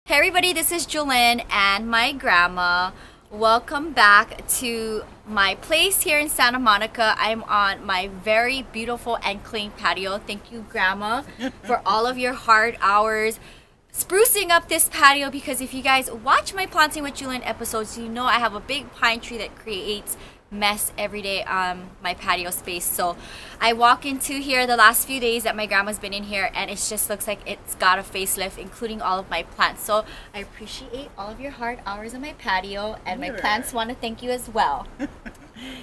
Hey everybody, this is Jewelyn and my grandma. Welcome back to my place here in Santa Monica. I'm on my very beautiful and clean patio. Thank you, Grandma, for all of your hard hours sprucing up this patio, because if you guys watch my Planting with Jewelyn episodes, you know I have a big pine tree that creates mess every day on my patio space. So I walk into here the last few days that my grandma's been in here, and it just looks like it's got a facelift, including all of my plants. So I appreciate all of your hard hours on my patio, and my plants want to thank you as well.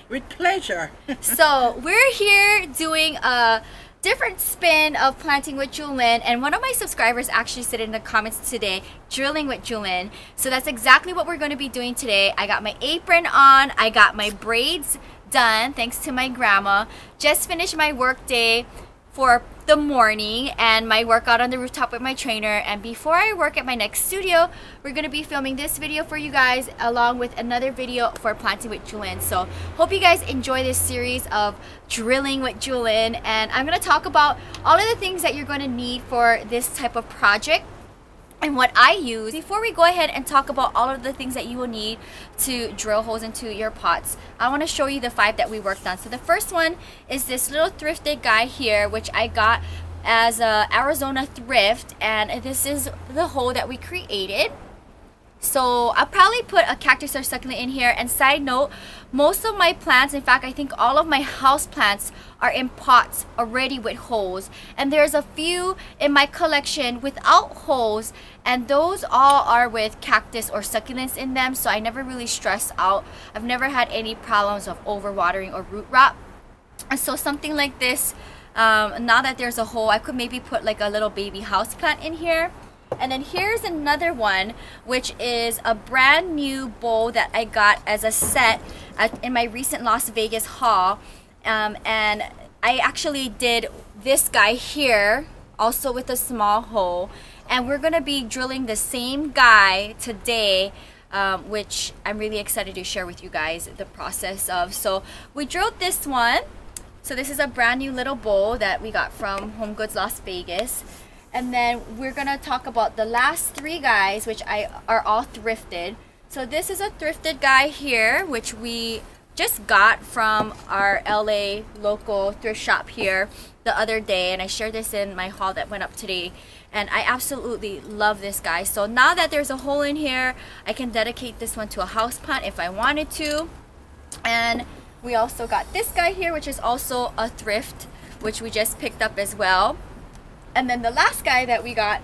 With pleasure. So we're here doing a different spin of Planting with Jewelyn, and one of my subscribers actually said in the comments today, drilling with Jewelyn. So that's exactly what we're going to be doing today. I got my apron on, I got my braids done thanks to my grandma. Just finished my work day for the morning and my workout on the rooftop with my trainer, and before I work at my next studio, we're going to be filming this video for you guys along with another video for Planting with Jewelyn. So hope you guys enjoy this series of drilling with Jewelyn, and I'm going to talk about all of the things that you're going to need for this type of project and what I use. Before we go ahead and talk about all of the things that you will need to drill holes into your pots, I want to show you the 5 that we worked on. So the first one is this little thrifted guy here, which I got as a Arizona thrift, and this is the hole that we created. So I'll probably put a cactus or succulent in here. And side note, most of my plants, in fact I think all of my house plants, are in pots already with holes, and there's a few in my collection without holes, and those all are with cactus or succulents in them. So I never really stress out. I've never had any problems of overwatering or root rot. And so something like this, now that there's a hole, I could maybe put like a little baby house plant in here. And then here's another one, which is a brand new bowl that I got as a set in my recent Las Vegas haul. And I actually did this guy here also with a small hole, and we're gonna be drilling the same guy today, which I'm really excited to share with you guys the process of. So we drilled this one. So this is a brand new little bowl that we got from Home Goods Las Vegas. And then we're gonna talk about the last 3 guys, which are all thrifted. So this is a thrifted guy here, which we just got from our LA local thrift shop here the other day, and I shared this in my haul that went up today, and I absolutely love this guy. So now that there's a hole in here, I can dedicate this one to a house plant if I wanted to. And we also got this guy here, which is also a thrift, which we just picked up as well. And then the last guy that we got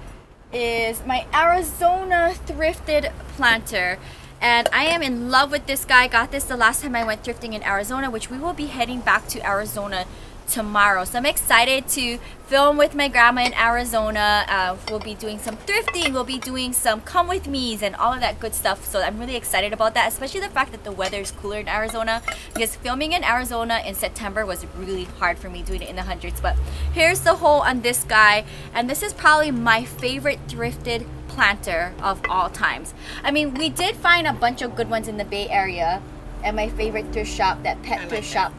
is my Arizona thrifted planter. And I am in love with this guy. I got this the last time I went thrifting in Arizona, which we will be heading back to Arizona tomorrow. So I'm excited to film with my grandma in Arizona. We'll be doing some thrifting, we'll be doing some come with me's and all of that good stuff. So I'm really excited about that, especially the fact that the weather is cooler in Arizona, because filming in Arizona in September was really hard for me, doing it in the hundreds. But here's the hole on this guy, and this is probably my favorite thrifted planter of all times. I mean, we did find a bunch of good ones in the Bay Area at my favorite thrift shop, that pet thrift shop.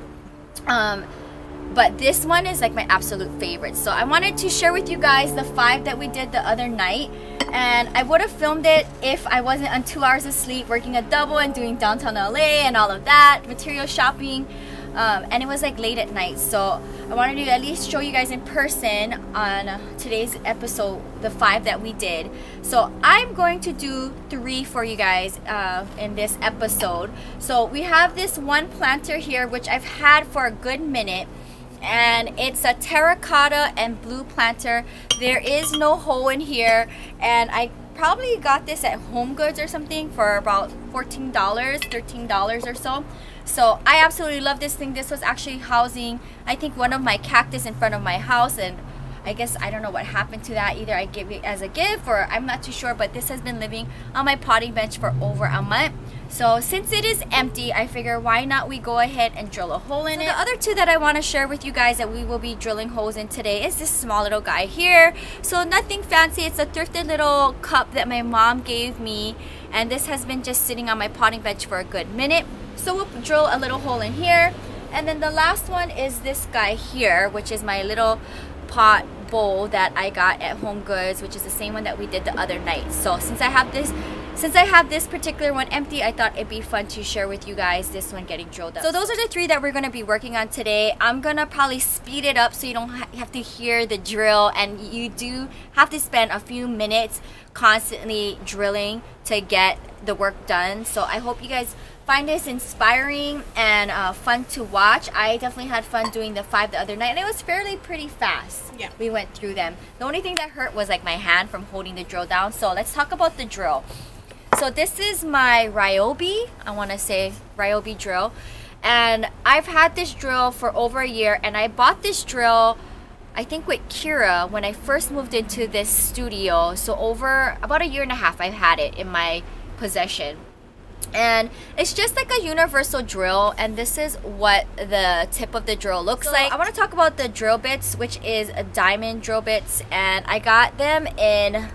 But this one is like my absolute favorite. So I wanted to share with you guys the 5 that we did the other night. And I would have filmed it if I wasn't on 2 hours of sleep, working a double and doing downtown LA and all of that, material shopping. And it was like late at night. So I wanted to at least show you guys in person on today's episode the 5 that we did. So I'm going to do 3 for you guys in this episode. So we have this one planter here, which I've had for a good minute, and it's a terracotta and blue planter. There is no hole in here, and I probably got this at Home Goods or something for about $14, $13 or so. So I absolutely love this thing. This was actually housing, I think, one of my cactus in front of my house, and I guess I don't know what happened to that. Either I gave it as a gift or I'm not too sure, but this has been living on my potting bench for over a month. So since it is empty, I figure why not we go ahead and drill a hole in it. The other 2 that I want to share with you guys that we will be drilling holes in today is this small little guy here. So nothing fancy. It's a thrifted little cup that my mom gave me, and this has been just sitting on my potting bench for a good minute. So we'll drill a little hole in here. And then the last one is this guy here, which is my little pot bowl that I got at Home Goods, which is the same one that we did the other night. So since I have this particular one empty, I thought it'd be fun to share with you guys this one getting drilled up. So those are the 3 that we're gonna be working on today. I'm gonna probably speed it up so you don't have to hear the drill, and you do have to spend a few minutes constantly drilling to get the work done. So I hope you guys find this inspiring and fun to watch. I definitely had fun doing the 5 the other night, and it was fairly pretty fast. Yeah. We went through them. The only thing that hurt was like my hand from holding the drill down. So let's talk about the drill. So this is my Ryobi, I want to say Ryobi drill, and I've had this drill for over a year, and I bought this drill I think with Kira when I first moved into this studio. So over about a year and a half I've had it in my possession. And it's just like a universal drill, and this is what the tip of the drill looks like. I want to talk about the drill bits, which is a diamond drill bits, and I got them in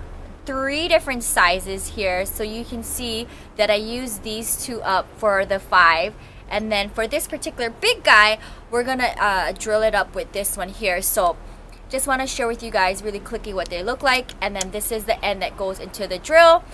3 different sizes here, so you can see that I use these 2 up for the 5, and then for this particular big guy we're gonna drill it up with this one here. So just want to share with you guys really quickly what they look like, and then this is the end that goes into the drill.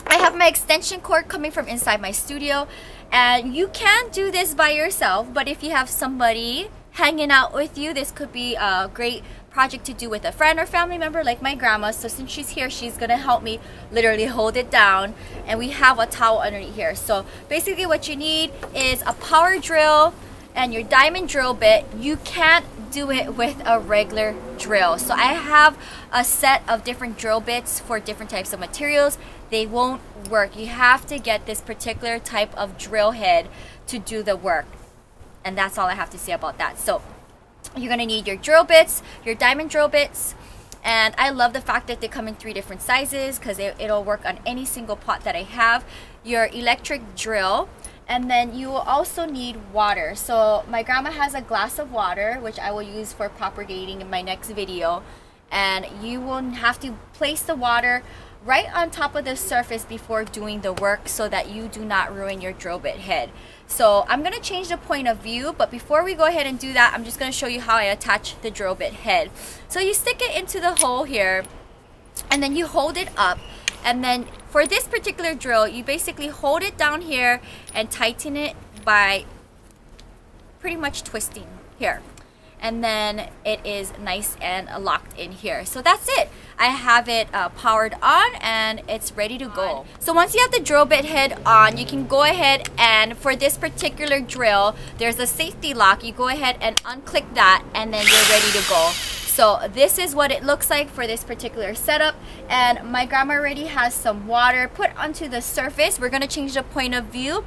I have my extension cord coming from inside my studio, and you can do this by yourself, but if you have somebody hanging out with you, this could be a great project to do with a friend or family member like my grandma. So since she's here, she's gonna help me literally hold it down, and we have a towel underneath here. So basically what you need is a power drill and your diamond drill bit. You can't do it with a regular drill. So I have a set of different drill bits for different types of materials. They won't work. You have to get this particular type of drill head to do the work, and that's all I have to say about that. So you're gonna need your drill bits, your diamond drill bits, and I love the fact that they come in 3 different sizes because it'll work on any single pot that I have. Your electric drill, and then you will also need water. So my grandma has a glass of water, which I will use for propagating in my next video, and you will have to place the water right on top of the surface before doing the work so that you do not ruin your drill bit head. So I'm gonna change the point of view, but before we go ahead and do that, I'm just gonna show you how I attach the drill bit head. So you stick it into the hole here, and then you hold it up, and then for this particular drill, you basically hold it down here and tighten it by pretty much twisting here. And then it is nice and locked in here. So that's it. I have it powered on, and it's ready to go. So once you have the drill bit head on, you can go ahead, and for this particular drill, there's a safety lock. You go ahead and unclick that, and then you're ready to go. So this is what it looks like for this particular setup, and my grandma already has some water put onto the surface. We're gonna change the point of view,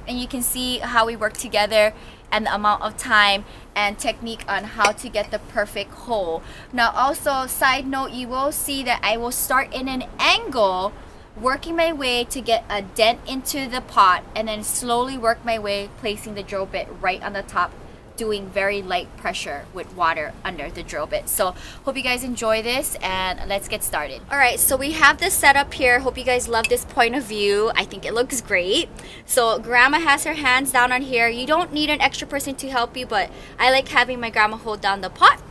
and you can see how we work together and the amount of time and technique on how to get the perfect hole. Now also, side note, you will see that I will start in an angle, working my way to get a dent into the pot, and then slowly work my way placing the drill bit right on the top, doing very light pressure with water under the drill bit. So hope you guys enjoy this, and let's get started. All right, so we have this setup here. Hope you guys love this point of view. I think it looks great. So grandma has her hands down on here. You don't need an extra person to help you, but I like having my grandma hold down the pot,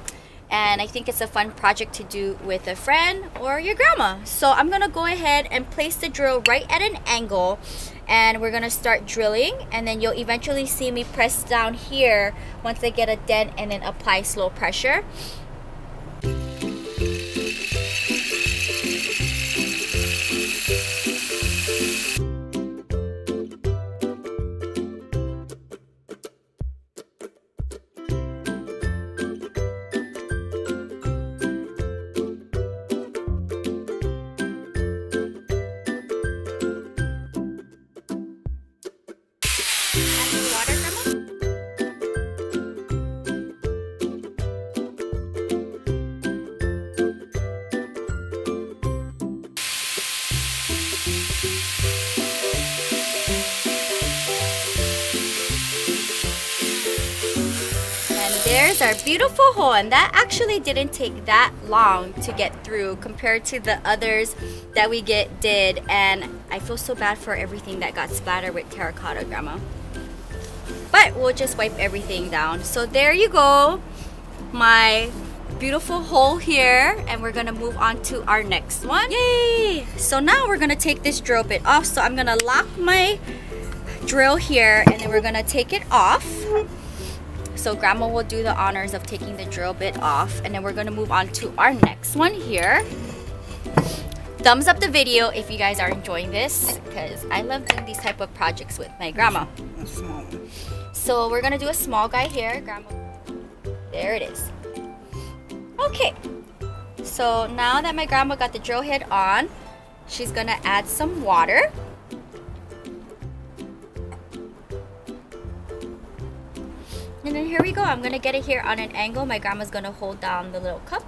and I think it's a fun project to do with a friend or your grandma. So I'm gonna go ahead and place the drill right at an angle, and we're gonna start drilling, and then you'll eventually see me press down here once I get a dent, and then apply slow pressure. There's our beautiful hole, and that actually didn't take that long to get through compared to the others that we did, and I feel so bad for everything that got splattered with terracotta, grandma. But we'll just wipe everything down. So there you go, my beautiful hole here, and we're gonna move on to our next one. Yay! So now we're gonna take this drill bit off. So I'm gonna lock my drill here, and then we're gonna take it off. So Grandma will do the honors of taking the drill bit off, and then we're gonna move on to our next one here. Thumbs up the video if you guys are enjoying this, because I love doing these type of projects with my grandma. A small one. So we're gonna do a small guy here. Grandma, there it is. Okay, so now that my grandma got the drill head on, she's gonna add some water. And then here we go. I'm gonna get it here on an angle. My grandma's gonna hold down the little cup.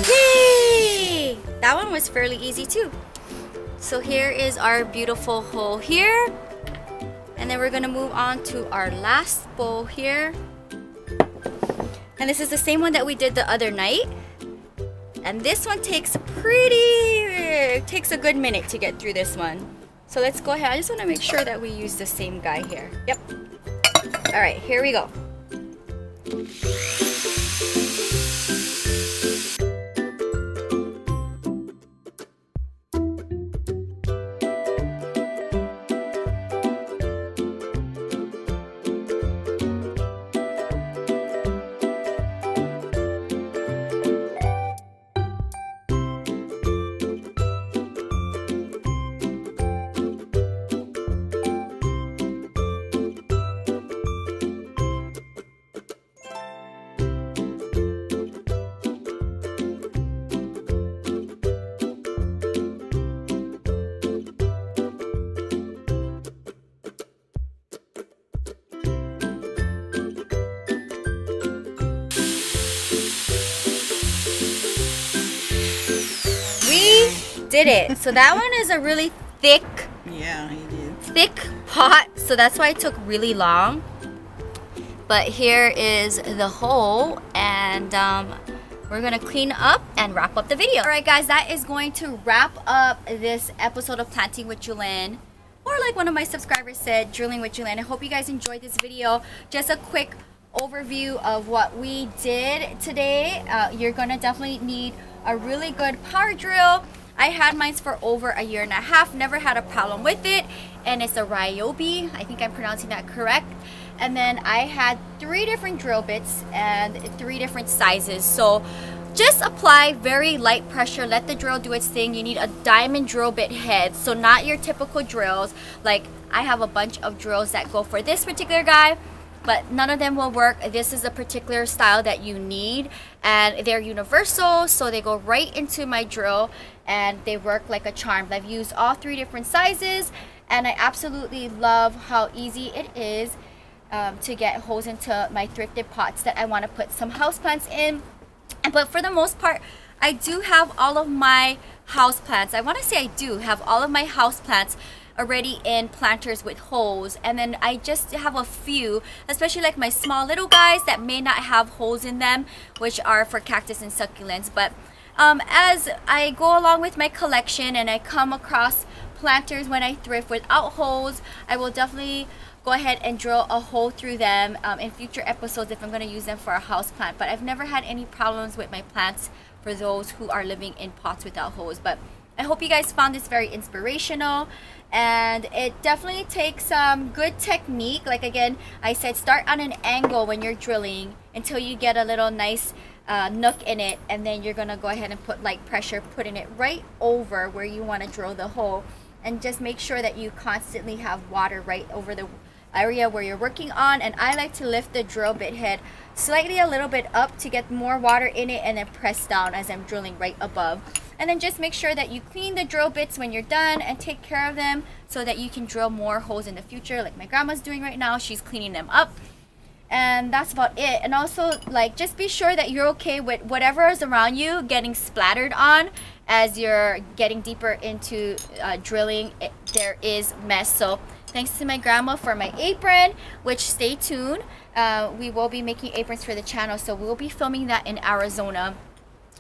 Yay! That one was fairly easy too. So here is our beautiful hole here. And then we're gonna move on to our last bowl here. And this is the same one that we did the other night. And this one takes a good minute to get through this one. So let's go ahead. I just wanna make sure that we use the same guy here. Yep. All right, here we go. Did it. So that one is a really thick, thick pot, so that's why it took really long. But here is the hole, and we're gonna clean up and wrap up the video. All right guys, that is going to wrap up this episode of Planting with Jewelyn, or like one of my subscribers said, Drilling with Jewelyn. I hope you guys enjoyed this video. Just a quick overview of what we did today. You're gonna definitely need a really good power drill. I had mine for over a year and a half, never had a problem with it, and it's a Ryobi. I think I'm pronouncing that correct. And then I had 3 different drill bits and 3 different sizes. So just apply very light pressure, let the drill do its thing. You need a diamond drill bit head, so not your typical drills. Like I have a bunch of drills that go for this particular guy, but none of them will work. This is a particular style that you need, and they're universal, so they go right into my drill and they work like a charm. I've used all 3 different sizes, and I absolutely love how easy it is to get holes into my thrifted pots that I want to put some houseplants in. But for the most part, I do have all of my houseplants. I want to say I do have all of my houseplants already in planters with holes, and then I just have a few, especially like my small little guys that may not have holes in them, which are for cactus and succulents. But as I go along with my collection and I come across planters when I thrift without holes, I will definitely go ahead and drill a hole through them in future episodes if I'm going to use them for a house plant. But I've never had any problems with my plants for those who are living in pots without holes. But I hope you guys found this very inspirational, and it definitely takes good technique. Like again, I said, start on an angle when you're drilling until you get a little nice nook in it, and then you're gonna go ahead and put light pressure, putting it right over where you want to drill the hole, and just make sure that you constantly have water right over the area where you're working on. And I like to lift the drill bit head slightly a little bit up to get more water in it, and then press down as I'm drilling right above. And then just make sure that you clean the drill bits when you're done and take care of them so that you can drill more holes in the future, like my grandma's doing right now. She's cleaning them up. And that's about it. And also, like, just be sure that you're okay with whatever is around you getting splattered on as you're getting deeper into drilling. There is mess. So thanks to my grandma for my apron, which stay tuned. We will be making aprons for the channel, so we'll be filming that in Arizona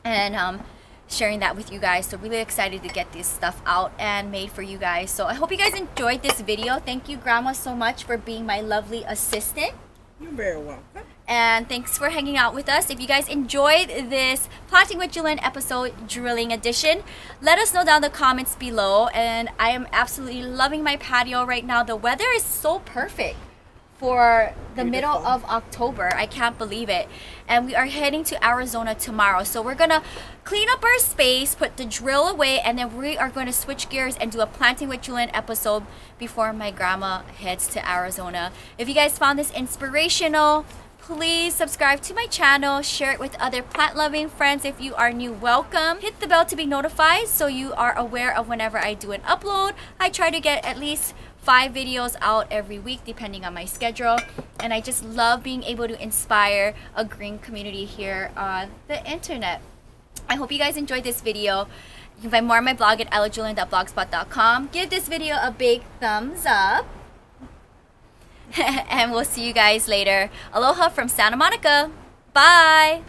and sharing that with you guys. So really excited to get this stuff out and made for you guys. So I hope you guys enjoyed this video. Thank you, grandma, so much for being my lovely assistant. You're very welcome. And thanks for hanging out with us. If you guys enjoyed this Planting with Jewelyn episode drilling edition, let us know down in the comments below. And I am absolutely loving my patio right now. The weather is so perfect for the middle of October. I can't believe it. And we are heading to Arizona tomorrow. So we're gonna clean up our space, put the drill away, and then we are going to switch gears and do a Planting with Jewelyn episode before my grandma heads to Arizona. If you guys found this inspirational, please subscribe to my channel, share it with other plant-loving friends. If you are new, welcome. Hit the bell to be notified so you are aware of whenever I do an upload. I try to get at least 5 videos out every week depending on my schedule, and I just love being able to inspire a green community here on the internet. I hope you guys enjoyed this video. You can find more on my blog at ilovejewelyn.blogspot.com. Give this video a big thumbs up and we'll see you guys later. Aloha from Santa Monica. Bye.